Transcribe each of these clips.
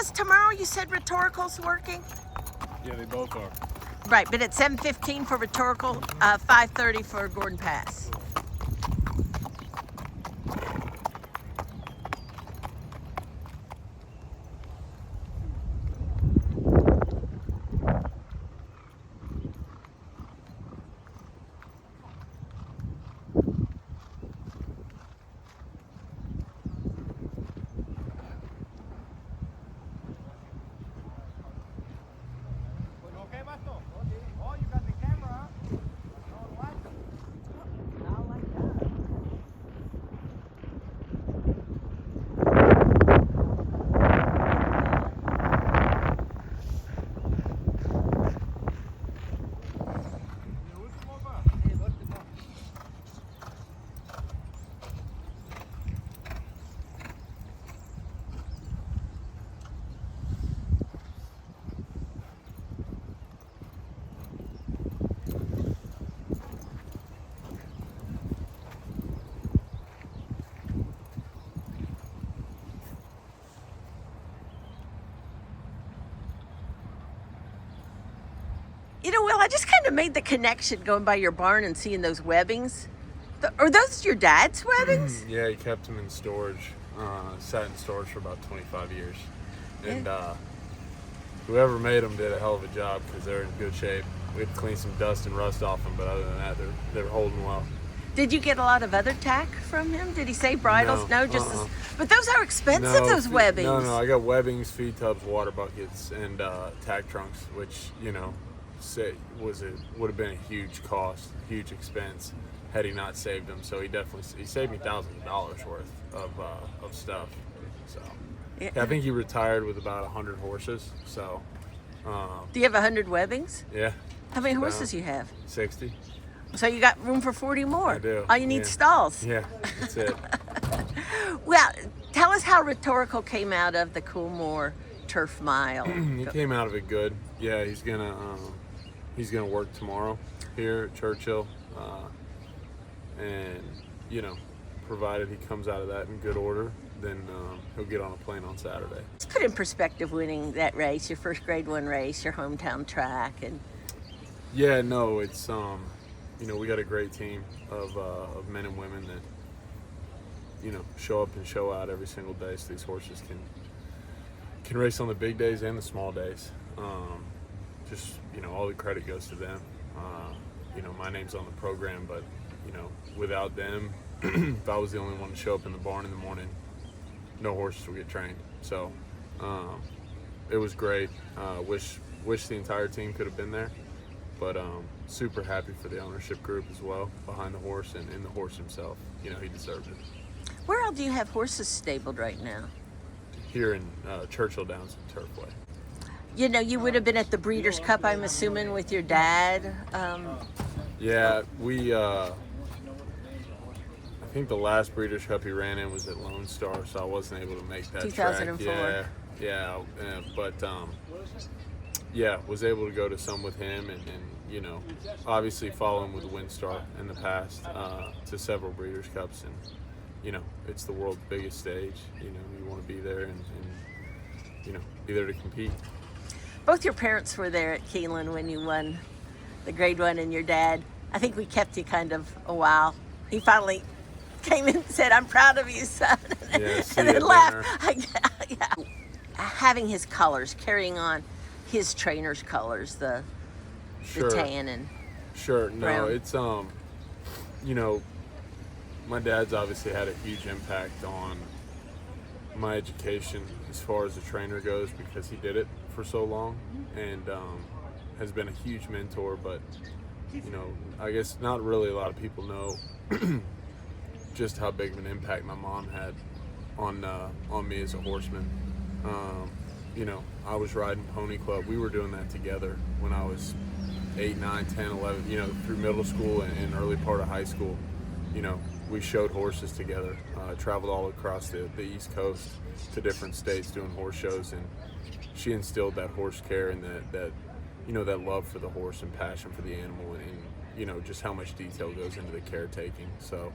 Thomas, tomorrow you said Rhetorical's working? Yeah, they both are. Right, but it's 7:15 for Rhetorical, 5:30 for Gordon Pass. You know, Will, I just kind of made the connection going by your barn and seeing those webbings. Are those your dad's webbings? Yeah, he kept them in storage. Sat in storage for about 25 years. And whoever made them did a hell of a job because they're in good shape. We had to clean some dust and rust off them, but other than that, they're holding well. Did you get a lot of other tack from him? Did he say bridles? No, just but those are expensive, those webbings. No, I got webbings, feed tubs, water buckets, and tack trunks, which, you know, would have been a huge cost, huge expense had he not saved them. So he saved me thousands of dollars worth of stuff. So yeah, I think he retired with about 100 horses. So do you have 100 webbings? Yeah. How many horses you have? 60. So you got room for 40 more. I do. All you need stalls. Yeah, that's it. Well, tell us how Rhetorical came out of the Coolmore Turf Mile. He came out of it good. Yeah, he's gonna work tomorrow here at Churchill, and you know, provided he comes out of that in good order, then he'll get on a plane on Saturday. Let's put in perspective winning that race, your first Grade 1 race, your hometown track, and yeah, no, it's you know, we got a great team of men and women that, you know, show up and show out every single day, so these horses can race on the big days and the small days. Just, you know, all the credit goes to them. You know, my name's on the program, but, you know, without them, if I was the only one to show up in the barn in the morning, no horses would get trained. So it was great. Wish the entire team could have been there, but super happy for the ownership group as well, behind the horse and in the horse himself. You know, he deserved it. Where all do you have horses stabled right now? Here in Churchill Downs and Turfway. You know, you would have been at the Breeders' Cup, I'm assuming, with your dad. Yeah, I think the last Breeders' Cup he ran in was at Lone Star, so I wasn't able to make that 2004. track. Yeah, but yeah, was able to go to some with him, and you know, obviously follow him with WinStar in the past to several Breeders' Cups, and you know, it's the world's biggest stage. You know, you want to be there and you know, be there to compete. Both your parents were there at Keeneland when you won the Grade 1, and your dad, I think we kept you kind of a while. He finally came in and said, "I'm proud of you, son." Yeah, and then laughed. Yeah. Having his colors, carrying on his trainer's colors, the tan and Sure. No, brown. it's you know, my dad's obviously had a huge impact on my education as far as a trainer goes, because he did it for so long, and has been a huge mentor. But you know, I guess not really a lot of people know just how big of an impact my mom had on me as a horseman. You know, I was riding Pony Club. We were doing that together when I was 8, 9, 10, 11, you know, through middle school and early part of high school. You know, we showed horses together, traveled all across the East Coast to different states doing horse shows, and she instilled that horse care and that you know, that love for the horse and passion for the animal, and you know, just how much detail goes into the caretaking. So,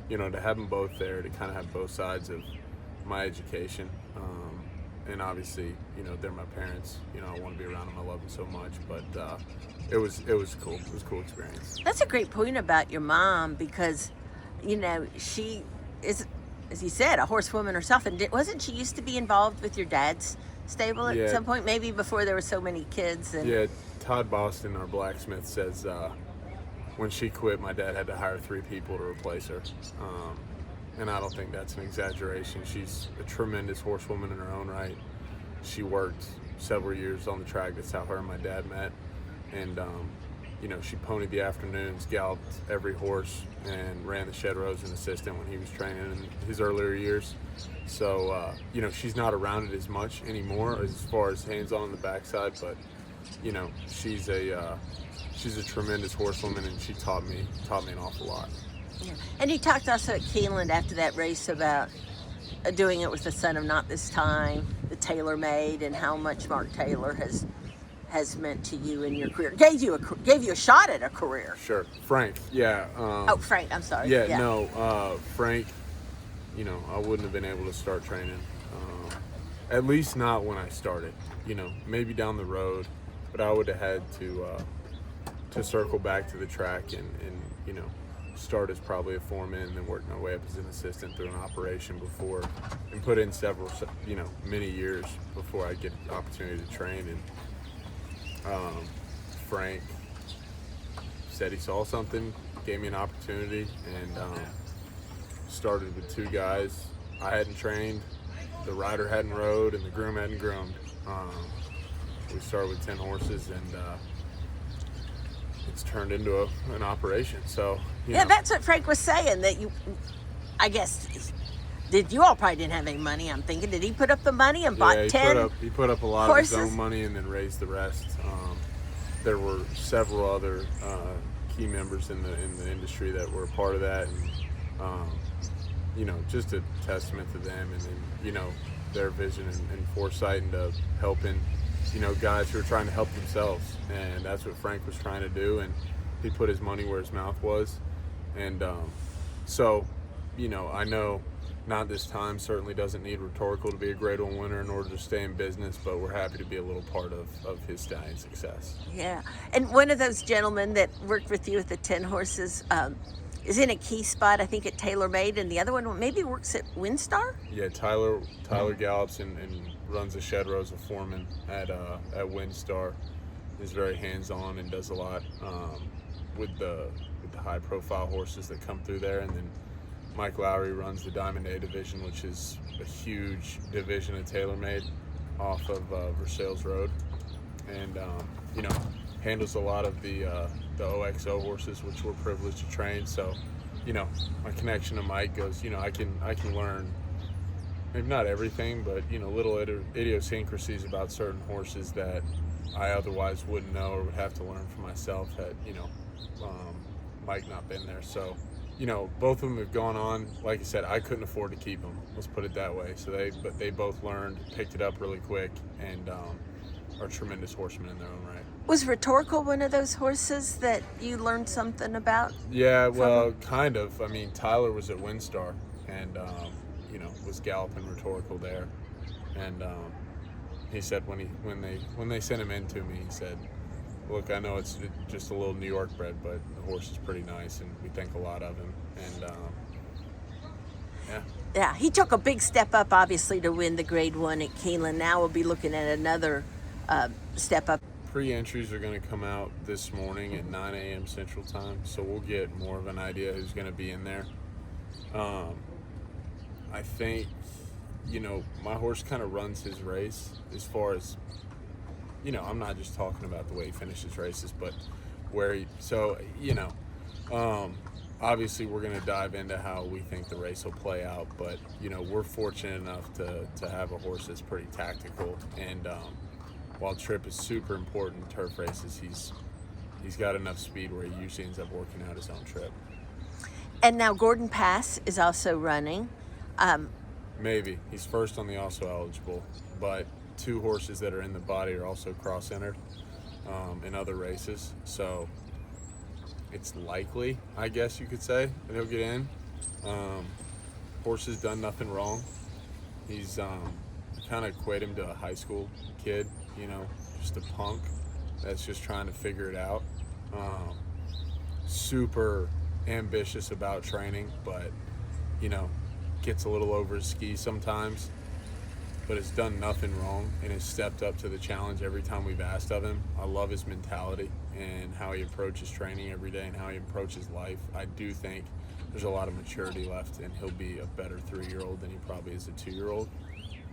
you know, to have them both there, to kind of have both sides of my education, and obviously, they're my parents. I want to be around them. I love them so much. But it was cool. It was a cool experience. That's a great point about your mom because, she is, as you said, a horsewoman herself. And wasn't she used to be involved with your dad's stable at some point? Maybe before there were so many kids. And yeah, Todd Boston, our blacksmith, says when she quit, my dad had to hire 3 people to replace her. And I don't think that's an exaggeration. She's a tremendous horsewoman in her own right. She worked several years on the track. That's how her and my dad met. And, she ponied the afternoons, galloped every horse, and ran the shed row as an assistant when he was training in his earlier years. So, she's not around it as much anymore as far as hands-on on the backside, but, she's a tremendous horsewoman, and she taught me an awful lot. Yeah. And you talked also at Keeneland after that race about doing it with the son of Not This Time, the TaylorMade, and how much Mark Taylor has meant to you in your career. Gave you a shot at a career. Sure. Frank, yeah. Frank, I'm sorry. Yeah. No, Frank, I wouldn't have been able to start training. At least not when I started. Maybe down the road, but I would have had to circle back to the track and start as probably a foreman and then work my way up as an assistant through an operation and put in several, many years before I get the opportunity to train. And Frank said he saw something, gave me an opportunity, and started with 2 guys. I hadn't trained, the rider hadn't rode, and the groom hadn't groomed. We started with 10 horses, and it's turned into an operation. So that's what Frank was saying. That I guess, you all probably didn't have any money. I'm thinking, did he put up the money and bought 10? He put up a lot horses? of his own money and then raised the rest. There were several other key members in the industry that were a part of that, and just a testament to them, and then their vision and foresight into helping guys who are trying to help themselves. And that's what Frank was trying to do, and he put his money where his mouth was. And so I know Not This Time certainly doesn't need Rhetorical to be a Grade 1 winner in order to stay in business, but we're happy to be a little part of his stallion success. Yeah. And one of those gentlemen that worked with you with the 10 horses is in a key spot, I think, at TaylorMade, and the other one maybe works at WinStar? Yeah, Tyler gallops and runs the shed row as a foreman at WinStar. Is very hands-on and does a lot with the high-profile horses that come through there. And then Mike Lowry runs the Diamond A division, which is a huge division at TaylorMade off of Versailles Road, and handles a lot of the OXO horses, which we're privileged to train. So, my connection to Mike goes, I can learn maybe not everything, but little idiosyncrasies about certain horses that I otherwise wouldn't know or would have to learn for myself had Mike not been there. So both of them have gone on. Like I said, I couldn't afford to keep them, let's put it that way. So they both learned, picked it up really quick, and are tremendous horsemen in their own right. Was Rhetorical one of those horses that you learned something about? Yeah, well, kind of. I mean, Tyler was at WinStar and was galloping Rhetorical there, and he said when they sent him in to me, he said, "Look, I know it's just a little New York-bred, but the horse is pretty nice, and we think a lot of him." And yeah, he took a big step up, obviously, to win the Grade 1 at Keeneland. Now we'll be looking at another step up. Pre-entries are going to come out this morning at 9 a.m. Central Time, so we'll get more of an idea who's going to be in there. I think, my horse kind of runs his race as far as, I'm not just talking about the way he finishes races, but where obviously we're going to dive into how we think the race will play out, but, we're fortunate enough to have a horse that's pretty tactical, and while trip is super important in turf races, he's got enough speed where he usually ends up working out his own trip. And now Gordon Pass is also running. Maybe. He's first on the also eligible, but 2 horses that are in the body are also cross-entered in other races. So it's likely, I guess you could say, that he'll get in. Horse has done nothing wrong. He's, I kind of equate him to a high school kid, you know, just a punk that's just trying to figure it out. Super ambitious about training, but, you know, gets a little over his skis sometimes, but has done nothing wrong and has stepped up to the challenge every time we've asked of him. I love his mentality and how he approaches training every day and how he approaches life. I do think there's a lot of maturity left, and he'll be a better 3-year-old than he probably is a 2-year-old.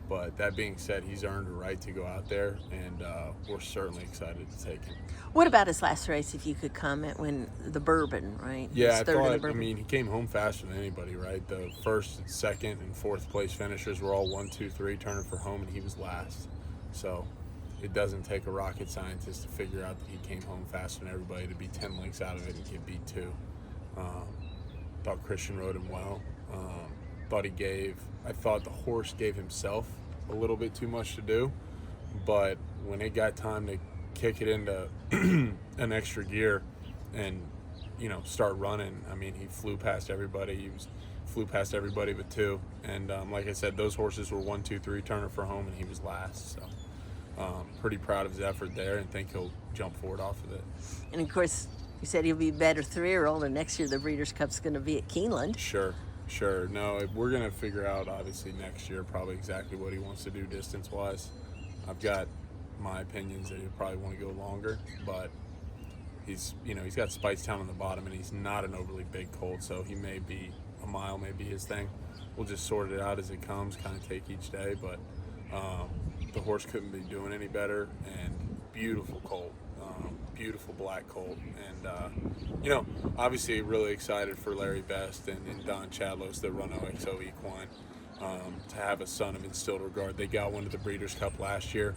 But that being said, he's earned a right to go out there, and we're certainly excited to take him. What about his last race, if you could comment, when the Bourbon, right? Yeah, His third in the I Bourbon. mean, he came home faster than anybody, right? The first, second, and fourth place finishers were all 1, 2, 3 turning for home, and he was last. So it doesn't take a rocket scientist to figure out that he came home faster than everybody to be 10 lengths out of it and get beat 2. Thought Christian rode him well. I thought the horse gave himself a little bit too much to do, but when it got time to kick it into an extra gear and, you know, start running, I mean, he flew past everybody. Flew past everybody but 2, and like I said, those horses were 1, 2, 3 turning for home, and he was last. So pretty proud of his effort there, and think he'll jump forward off of it. And of course, you said he'll be a better 3-year-old, and next year the Breeders' Cup's going to be at Keeneland. Sure. No, we're going to figure out, obviously, next year probably exactly what he wants to do distance-wise. I've got my opinions that he'll probably want to go longer, but he's got Spicetown on the bottom, and he's not an overly big colt, so a mile may be his thing. We'll just sort it out as it comes, kind of take each day, but the horse couldn't be doing any better, and beautiful colt. Beautiful black colt, and obviously really excited for Larry Best and Don Chadlos that run OXO Equine to have a son of Instilled Regard. They got one to the Breeders' Cup last year.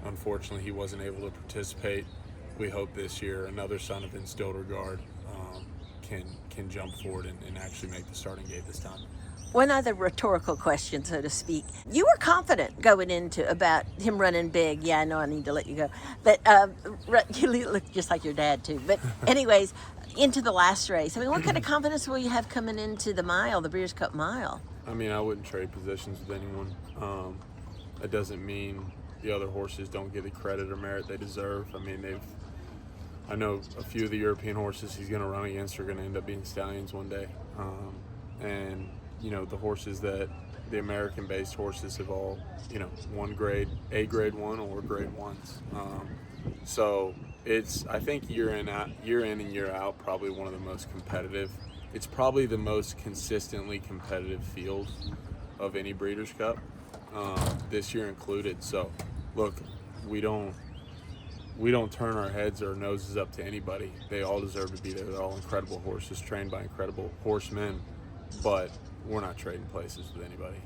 Unfortunately, he wasn't able to participate. We hope this year another son of Instilled Regard can jump forward and actually make the starting gate this time. One other rhetorical question, so to speak. You were confident going into about him running big. Yeah, I know I need to let you go. But you look just like your dad, too. But anyways, into the last race. I mean, what kind of confidence will you have coming into the mile, the Breeders' Cup Mile? I mean, I wouldn't trade positions with anyone. That doesn't mean the other horses don't get the credit or merit they deserve. I mean, I know a few of the European horses he's going to run against are going to end up being stallions one day. And you know, the horses that the American-based horses have all, you know, one grade, A grade 1 or grade 1s. So it's, I think year in and year out, probably one of the most competitive. It's probably the most consistently competitive field of any Breeders' Cup, this year included. So look, we don't turn our heads or noses up to anybody. They all deserve to be there. They're all incredible horses trained by incredible horsemen, but we're not trading places with anybody.